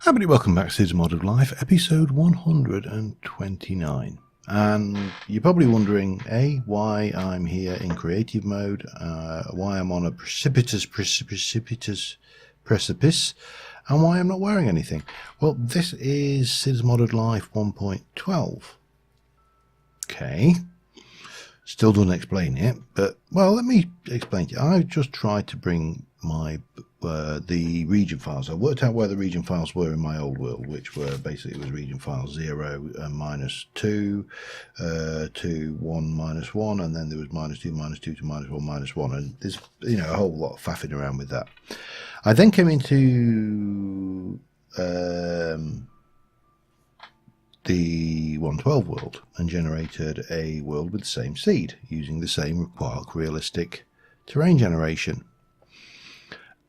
Everybody, welcome back to Cids Mod of Life, episode 129. And you're probably wondering, A, why I'm here in creative mode, why I'm on a precipitous precipice, and why I'm not wearing anything. Well, this is Cids Mod of Life 1.12. Okay. Still doesn't explain it, but, well, let me explain to you. I've just tried to bring my the region files. I worked out where the region files were in my old world, which were basically was region files 0 and -2 to 1 -1, and then there was -2 -2 to -1 -1, and there's a whole lot of faffing around with that. I then came into the 1.12 world and generated a world with the same seed using the same Quark realistic terrain generation.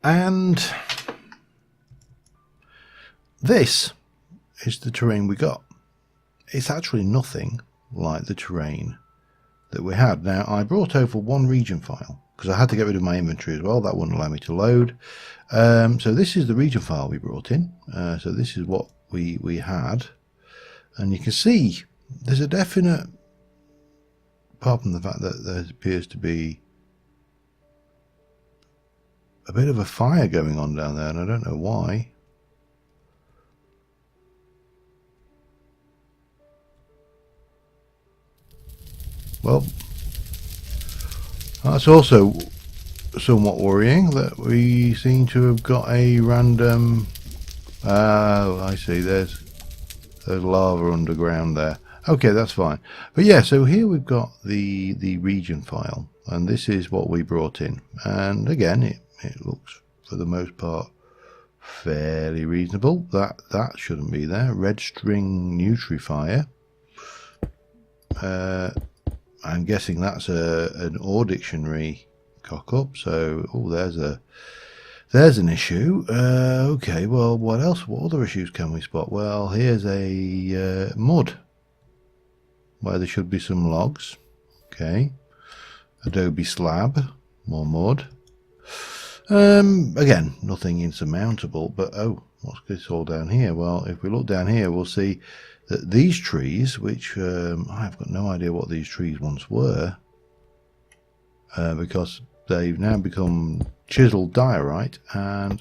And this is the terrain we got. It's actually nothing like the terrain that we had. Now, I brought over one region file because I had to get rid of my inventory as well. That wouldn't allow me to load. So this is the region file we brought in. So this is what we had. And you can see there's a definite, apart from the fact that there appears to be a bit of a fire going on down there, and I don't know why. Well, that's also somewhat worrying that we seem to have got a random... Oh, I see, there's lava underground there. Okay, that's fine. But yeah, so here we've got the region file, and this is what we brought in. And again, it looks for the most part fairly reasonable. That shouldn't be there. Red string nutrifier. I'm guessing that's an OR dictionary cock up. So there's an issue. Okay, well, what else? What other issues can we spot? Well, here's a mud where there should be some logs. Okay, adobe slab, more mud. Again, nothing insurmountable, but oh, what's this all down here? Well, if we look down here, we'll see that these trees, which I've got no idea what these trees once were, because they've now become chiseled diorite and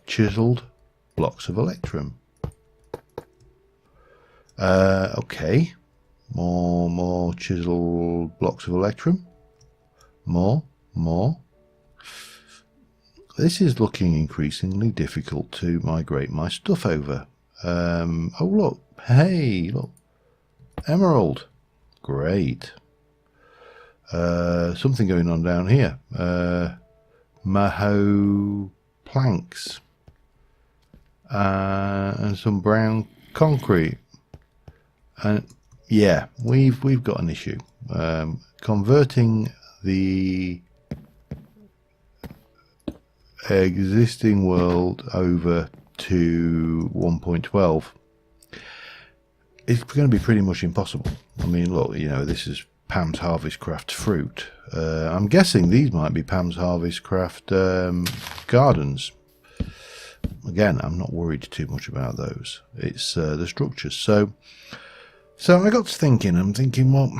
chiseled blocks of electrum. Okay, more chiseled blocks of electrum. More. This is looking increasingly difficult to migrate my stuff over. Oh look, hey, look, emerald, great. Something going on down here. Maho planks and some brown concrete. And yeah, we've got an issue. Converting the existing world over to 1.12 is going to be pretty much impossible. I mean, look, this is Pam's Harvest Craft fruit. I'm guessing these might be Pam's Harvest Craft gardens. Again, I'm not worried too much about those. It's the structures. So I got to thinking. I'm thinking, well,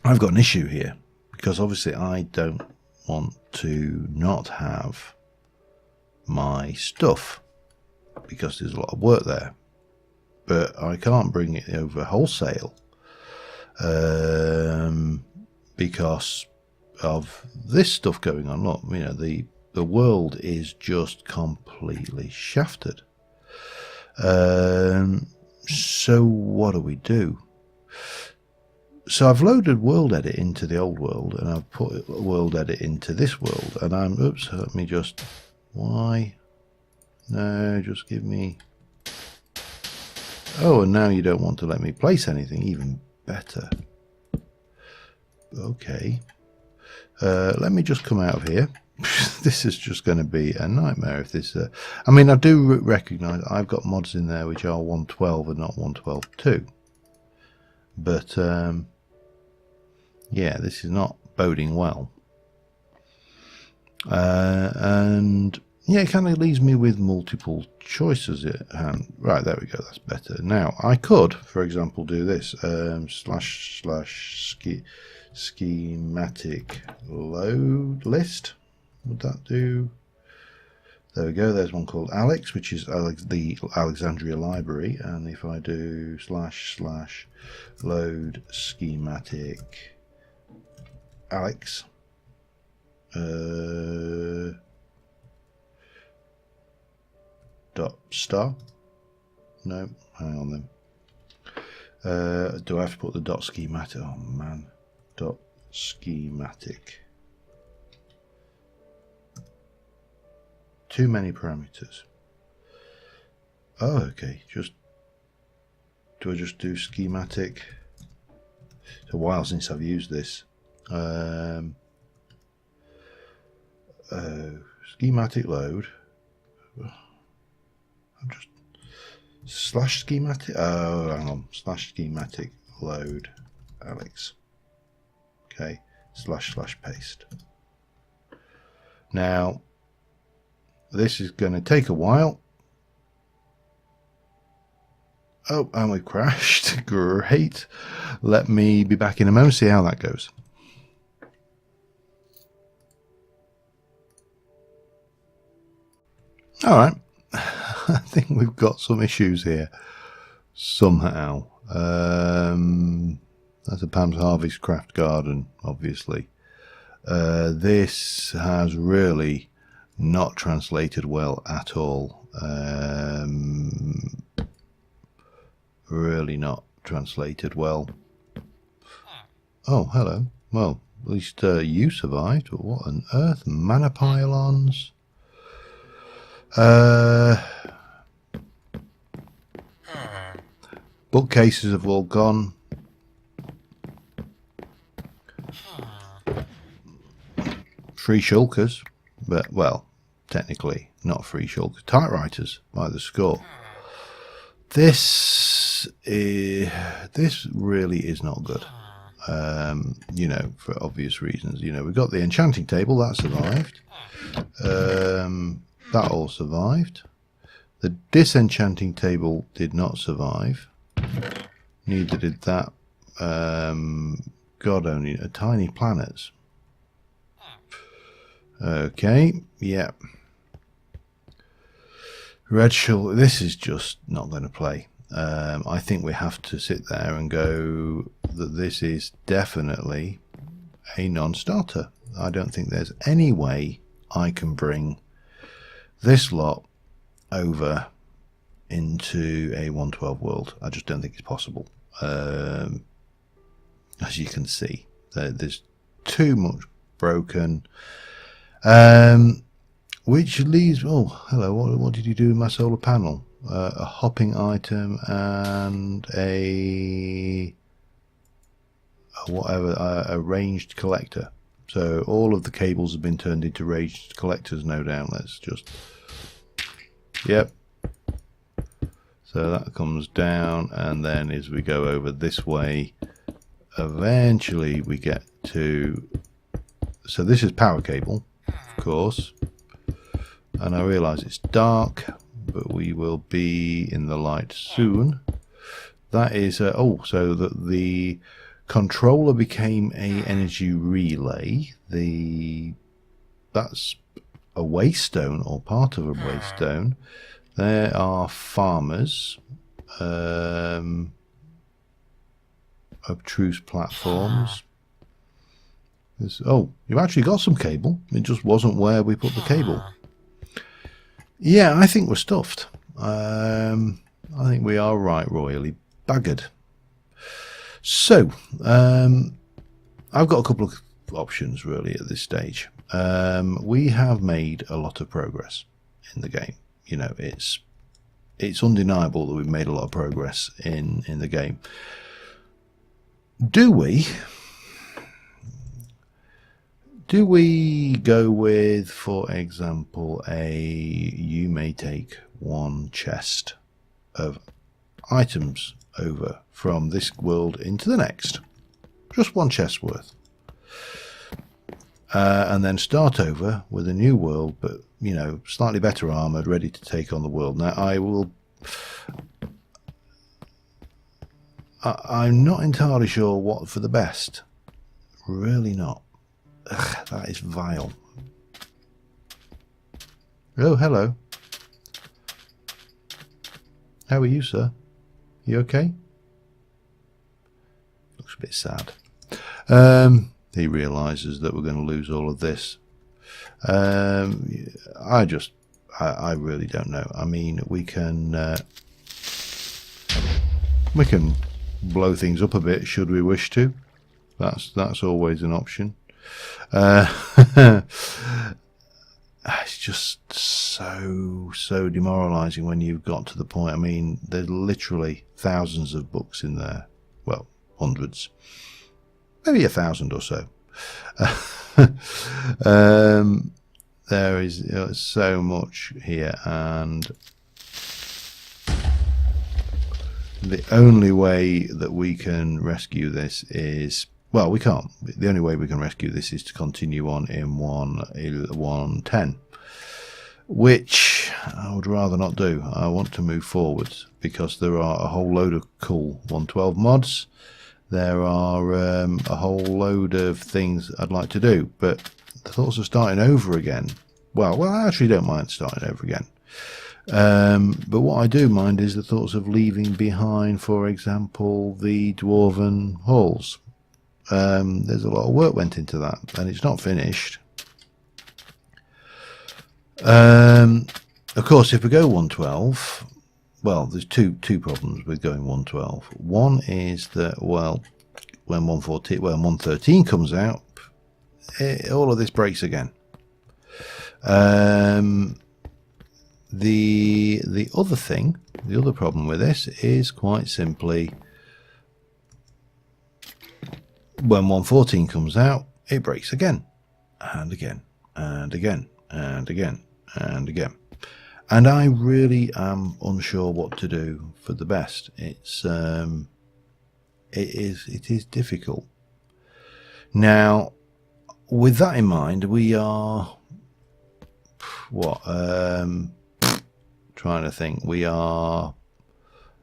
I've got an issue here because obviously I don't want to not have my stuff because there's a lot of work there, but I can't bring it over wholesale because of this stuff going on. Look, the world is just completely shafted. So what do we do? So I've loaded world edit into the old world, and I've put world edit into this world, and let me just, why? No, just give me, oh, and now you don't want to let me place anything, even better. Okay. Let me just come out of here. This is just going to be a nightmare if this, I mean, I do recognise I've got mods in there which are 1.12 and not 1.12.2. But, yeah, this is not boding well. And Yeah, it kind of leaves me with multiple choices at hand. Right, there we go, that's better. Now, I could, for example, do this, / schematic load list. Would that do? There we go, there's one called Alex, which is the Alexandria library, and if I do / load schematic Alex, dot star. No, hang on then. Do I have to put the dot schematic? Oh man, dot schematic. Too many parameters. Oh, okay. Do I just do schematic? It's a while since I've used this. Schematic load. I'm just / schematic. Oh, hang on. / schematic load Alex. Okay. / paste. Now, this is going to take a while. Oh, and we crashed. Great. Let me be back in a moment, see how that goes. All right. I think we've got some issues here somehow. That's a Pam's Harvest Craft Garden, obviously. This has really not translated well at all. Really not translated well. Oh, hello. Well, at least you survived. What on earth? Mana pylons? Bookcases have all gone. Free shulkers, but well, technically not free shulkers. Typewriters by the score. This really is not good. You know, for obvious reasons. You know, we've got the enchanting table that survived. That all survived. The disenchanting table did not survive. Neither did that. God, only a tiny planets. Okay, yeah. Red Shul, this is just not going to play. I think we have to sit there and go that this is definitely a non-starter. I don't think there's any way I can bring this lot over into a 112 world. I just don't think it's possible. As you can see, there's too much broken. Which leaves, oh, hello, what did you do with my solar panel? A hopping item and a ranged collector. So all of the cables have been turned into ranged collectors, no doubt. Let's just, yep. So that comes down, and then as we go over this way, eventually we get to, so this is power cable, of course. And I realise it's dark, but we will be in the light soon. That is, so that the controller became a energy relay. That's a waystone, or part of a waystone. There are farmers, obtuse platforms. You've actually got some cable. It just wasn't where we put the cable. Yeah, I think we're stuffed. I think we are royally buggered. So, I've got a couple of options really at this stage. We have made a lot of progress in the game. You know, it's undeniable that we've made a lot of progress in the game. Do we go with, for example, you may take one chest of items over from this world into the next, just one chest worth, and then start over with a new world, but you know, slightly better armoured, ready to take on the world. Now, I'm not entirely sure what for the best. Really not. Ugh, that is vile. Oh, hello. How are you, sir? You okay? Looks a bit sad. He realises that we're going to lose all of this. I really don't know. I mean, we can blow things up a bit should we wish to. That's always an option. It's just so demoralising when you've got to the point. I mean, there's literally thousands of books in there. Well, hundreds, maybe 1,000 or so. There is so much here, and the only way that we can rescue this is, well, we can't. The only way we can rescue this is to continue on in 110, which I would rather not do. I want to move forwards because there are a whole load of cool 112 mods. There are a whole load of things I'd like to do, but the thoughts of starting over again, well, I actually don't mind starting over again. But what I do mind is the thoughts of leaving behind, for example, the Dwarven halls. There's a lot of work went into that, and it's not finished. Of course, if we go 112, well, there's two problems with going 112. One is that, well, when 113 comes out, all of this breaks again. The other thing, the other problem with this is quite simply, when 114 comes out, it breaks again, and again, and again, and again, and again. And I really am unsure what to do for the best. It is difficult. Now, with that in mind, we are trying to think. We are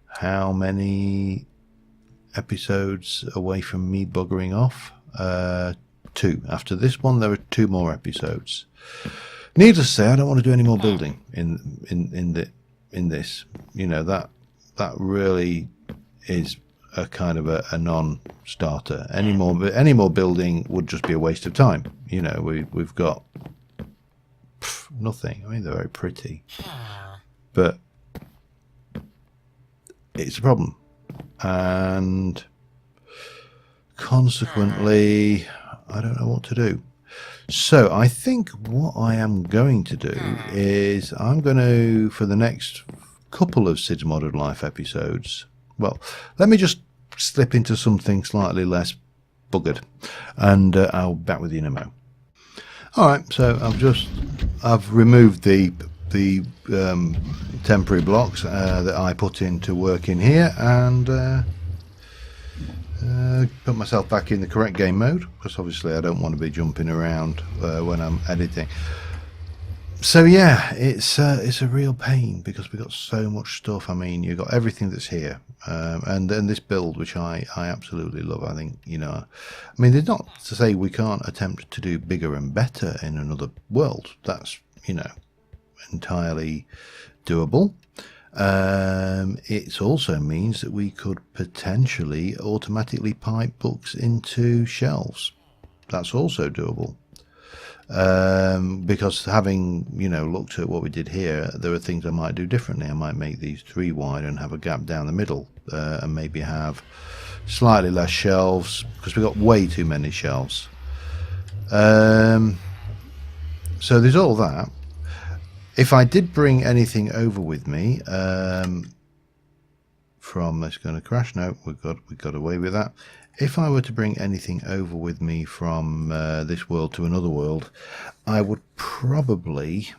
how many episodes away from me buggering off? 2. After this one, there are 2 more episodes. Needless to say, I don't want to do any more building in this. You know, that really is a kind of a non-starter. Any more building would just be a waste of time. You know, we've got nothing. I mean, they're very pretty, but it's a problem, and consequently, I don't know what to do. So I think what I am going to do is I'm going to, for the next couple of Cids Modern Life episodes, well, let me just slip into something slightly less buggered, and I'll be back with you in a mo. All right, so I've removed the temporary blocks that I put in to work in here, and put myself back in the correct game mode, because obviously I don't want to be jumping around when I'm editing. So yeah, it's a real pain because we've got so much stuff. I mean, you've got everything that's here, and then this build, which I absolutely love. I think, you know, I mean, there's not to say we can't attempt to do bigger and better in another world. That's, you know, entirely doable. It also means that we could potentially automatically pipe books into shelves. That's also doable. Because having, you know, looked at what we did here, there are things I might do differently. I might make these 3 wide and have a gap down the middle, and maybe have slightly less shelves, because we've got way too many shelves. So there's all that. If I did bring anything over with me from, it's going to crash. No, we got away with that. If I were to bring anything over with me from this world to another world, I would probably,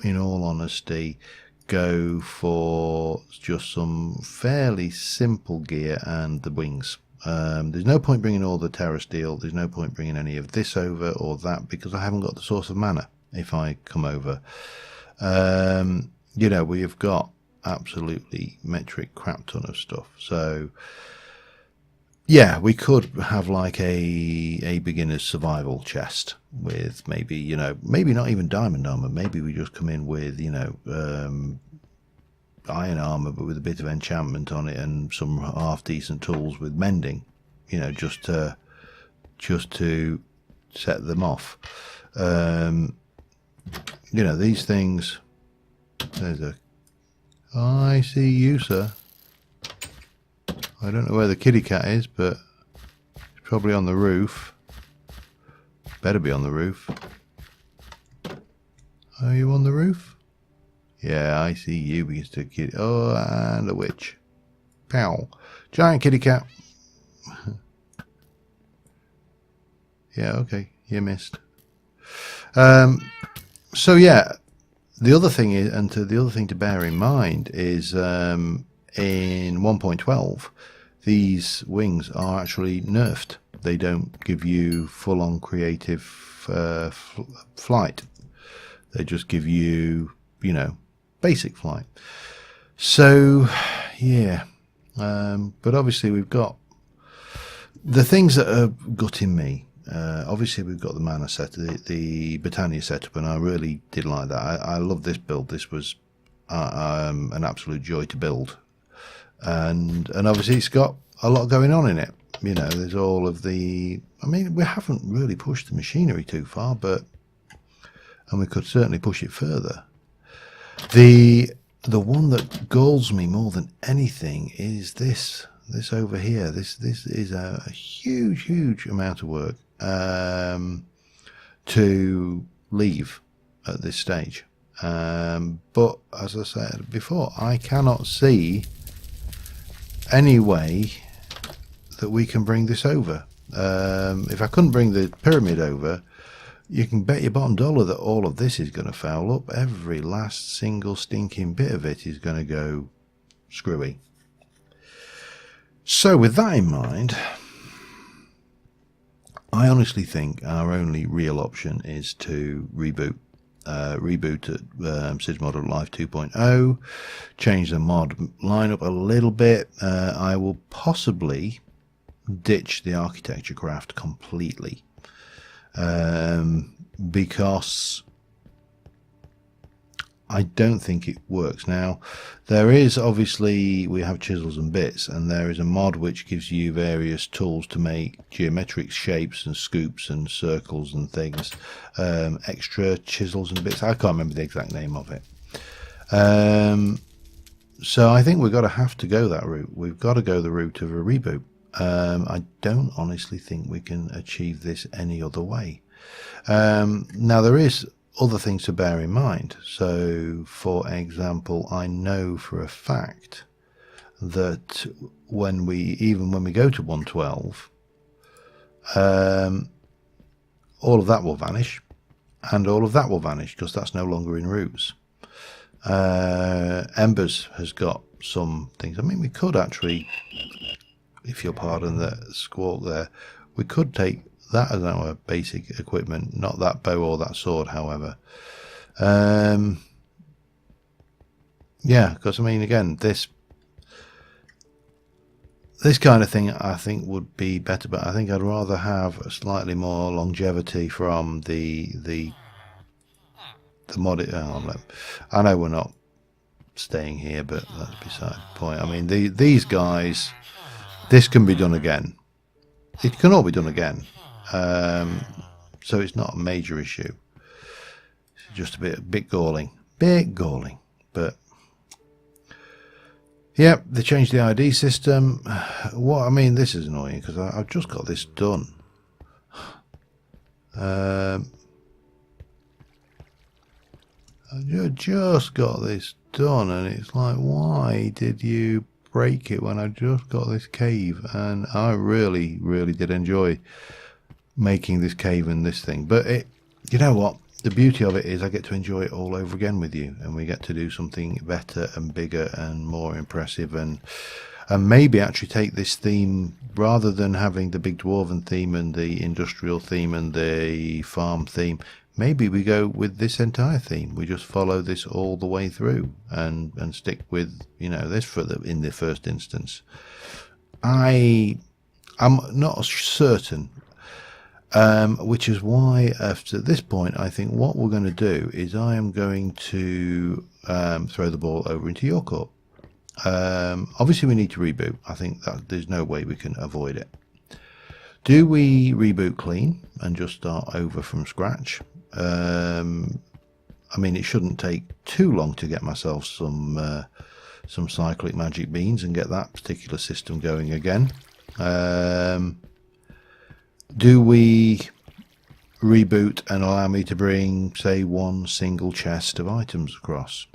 in all honesty, go for just some fairly simple gear and the wings. There's no point bringing all the terra steel. There's no point bringing any of this over or that, because I haven't got the source of mana. if I come over. You know, we have got absolutely metric crap ton of stuff. So yeah, we could have like a beginner's survival chest with maybe, you know, maybe not even diamond armor. Maybe we just come in with, you know, iron armor, but with a bit of enchantment on it and some half decent tools with mending, you know, just to set them off. You know, these things. There's a. I see you, sir. I don't know where the kitty cat is, but it's probably on the roof. Better be on the roof. Are you on the roof? Yeah, I see you, Mr. Kitty. Oh, and a witch. Pow. Giant kitty cat. Yeah, okay. You missed. So yeah, the other thing is, the other thing to bear in mind is in 1.12, these wings are actually nerfed. They don't give you full-on creative flight. They just give you, you know, basic flight. So yeah, but obviously we've got the things that are gutting me. Obviously we've got the mana set, the Britannia setup, and I really did like that. I love this build. This was an absolute joy to build, and obviously it's got a lot going on in it. You know, there's all of the. I mean, we haven't really pushed the machinery too far, and we could certainly push it further. The one that galls me more than anything is this over here. This is a huge amount of work to leave at this stage. But as I said before, I cannot see any way that we can bring this over. If I couldn't bring the pyramid over, you can bet your bottom dollar that all of this is going to foul up. Every last single stinking bit of it is going to go screwy. So with that in mind, I honestly think our only real option is to reboot at Cids Model Life 2.0, change the mod lineup a little bit. I will possibly ditch the architecture craft completely, because I don't think it works. Now, there is obviously, we have chisels and bits, and there is a mod which gives you various tools to make geometric shapes and scoops and circles and things, extra chisels and bits. I can't remember the exact name of it. So I think we've got to have to go that route. We've got to go the route of a reboot. I don't honestly think we can achieve this any other way. Now, there is other things to bear in mind. So, for example, I know for a fact that when we go to 112, all of that will vanish, and all of that will vanish because that's no longer in routes. Embers has got some things. I mean, we could actually, if you'll pardon the squawk there, we could take that as our basic equipment, not that bow or that sword, however. Yeah, because I mean, again, this kind of thing I think would be better, but I think I'd rather have a slightly more longevity from the mod. I know we're not staying here, but that's beside the point. I mean, these guys, this can be done again. It can all be done again. So it's not a major issue. It's just a bit galling, but yeah, they changed the ID system. What I mean, this is annoying because I've just got this done. I just got this done, and it's like, why did you break it when I just got this cave? And I really did enjoy making this cave and this thing, but you know what, the beauty of it is I get to enjoy it all over again with you, and we get to do something better and bigger and more impressive, and maybe actually take this theme, rather than having the big dwarven theme and the industrial theme and the farm theme, maybe we go with this entire theme. We just follow this all the way through and stick with, you know, this for in the first instance. I'm not certain, which is why after this point I think what we're going to do is I am going to throw the ball over into your court. Obviously we need to reboot. I think that there's no way we can avoid it. Do we reboot clean and just start over from scratch? I mean, it shouldn't take too long to get myself some cyclic magic beans and get that particular system going again. Do we reboot and allow me to bring, say, one single chest of items across?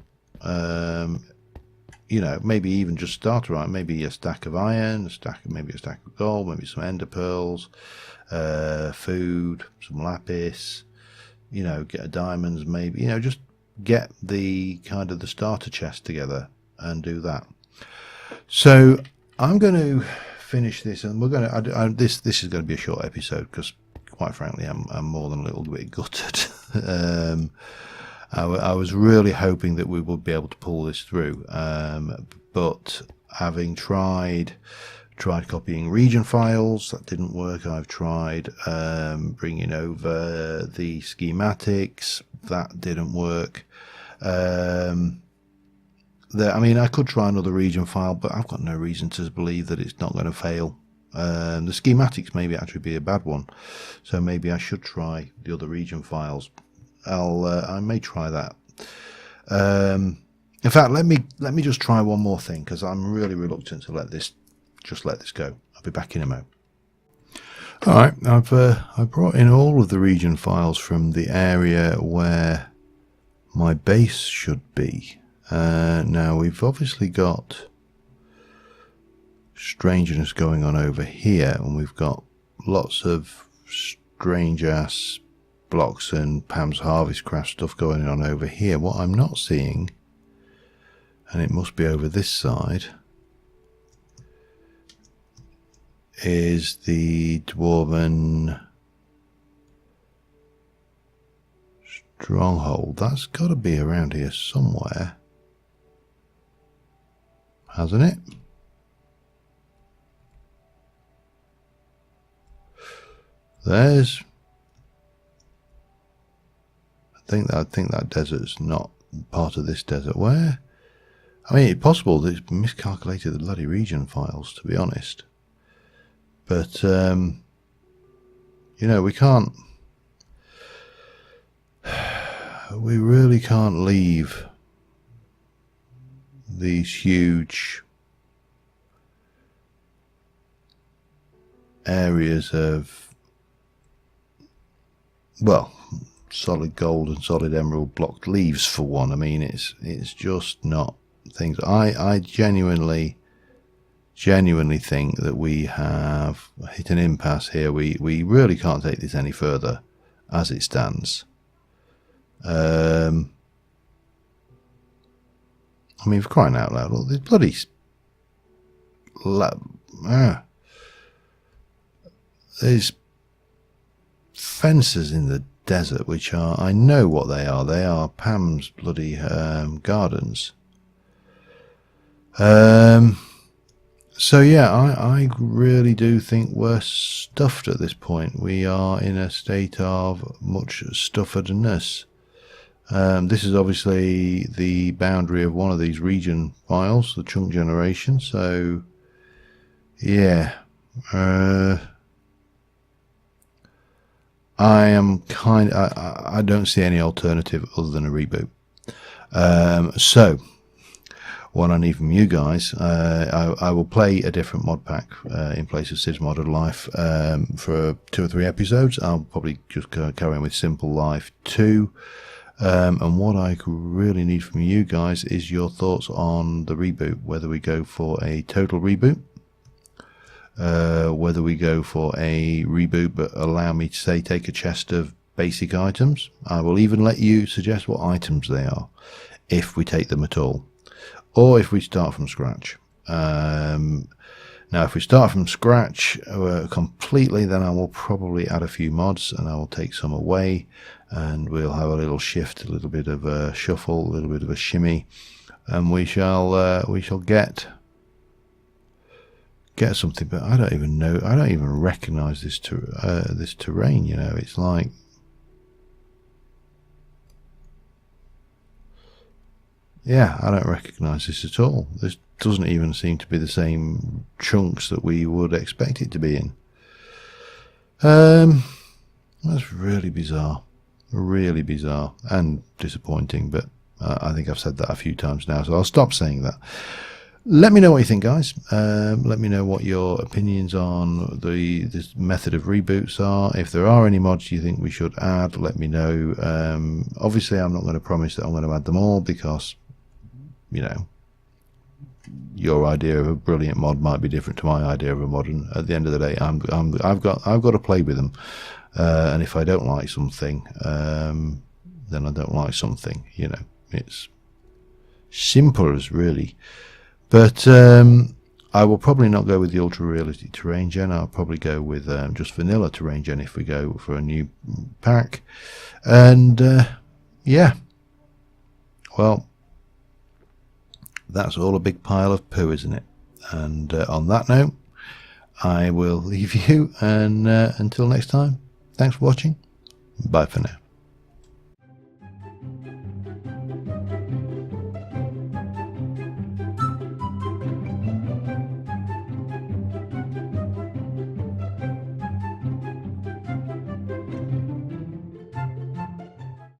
You know, maybe even just start right. Maybe a stack of iron, maybe a stack of gold, maybe some ender pearls, food, some lapis. You know, get a diamonds, maybe. You know, just get the kind of the starter chest together and do that. So I'm going to finish this, and we're going to. This is going to be a short episode because, quite frankly, I'm more than a little bit gutted. I was really hoping that we would be able to pull this through, but having tried copying region files, that didn't work. I've tried bringing over the schematics, that didn't work. I mean, I could try another region file, but I've got no reason to believe that it's not going to fail. The schematics maybe actually be a bad one, so maybe I should try the other region files. I may try that. In fact, let me just try one more thing, because I'm really reluctant to let this go. I'll be back in a mo. All right, I've brought in all of the region files from the area where my base should be. Now we've obviously got strangeness going on over here, and we've got lots of strange ass blocks and Pam's Harvest Craft stuff going on over here. What I'm not seeing, and it must be over this side, is the Dwarven Stronghold. That's got to be around here somewhere, hasn't it? There's. I think that desert's not part of this desert. Where? I mean, it's possible that it's miscalculated the bloody region files, to be honest. But you know, we can't. We really can't leave these huge areas of, well, solid gold and solid emerald blocked leaves for one. I mean, it's just not things. I genuinely think that we have hit an impasse here. We really can't take this any further as it stands. I mean, for crying out loud, look, there's bloody there's fences in the desert, which are, I know what they are Pam's bloody gardens. So yeah, I really do think we're stuffed at this point. We are in a state of much stuffedness. This is obviously the boundary of one of these region files, the chunk generation, so yeah, I am I don't see any alternative other than a reboot. So what I need from you guys, I will play a different mod pack in place of Cids Modded Life for 2 or 3 episodes. I'll probably just carry on with Simple Life 2. And what I really need from you guys is your thoughts on the reboot, whether we go for a total reboot, whether we go for a reboot but allow me to, say, take a chest of basic items. I will even let you suggest what items they are, if we take them at all, or if we start from scratch. Now if we start from scratch completely, then I will probably add a few mods and I will take some away, and we'll have a little shift, a little bit of a shuffle, a little bit of a shimmy, and we shall get something. But I don't even know, I don't even recognize this this terrain, you know. It's like, yeah, I don't recognize this at all. This doesn't even seem to be the same chunks that we would expect it to be in. That's really bizarre, and disappointing, but I think I've said that a few times now, so I'll stop saying that. Let me know what you think, guys. Let me know what your opinions on this method of reboots are. If there are any mods you think we should add, let me know. Obviously, I'm not going to promise that I'm going to add them all, because, you know, your idea of a brilliant mod might be different to my idea of a mod, and at the end of the day, I've got to play with them, and if I don't like something, then I don't like something. You know, it's simple as really. But I will probably not go with the ultra realistic terrain gen. I'll probably go with just vanilla terrain gen if we go for a new pack. And yeah, well, that's all a big pile of poo, isn't it? And on that note, I will leave you, and until next time, thanks for watching. Bye for now.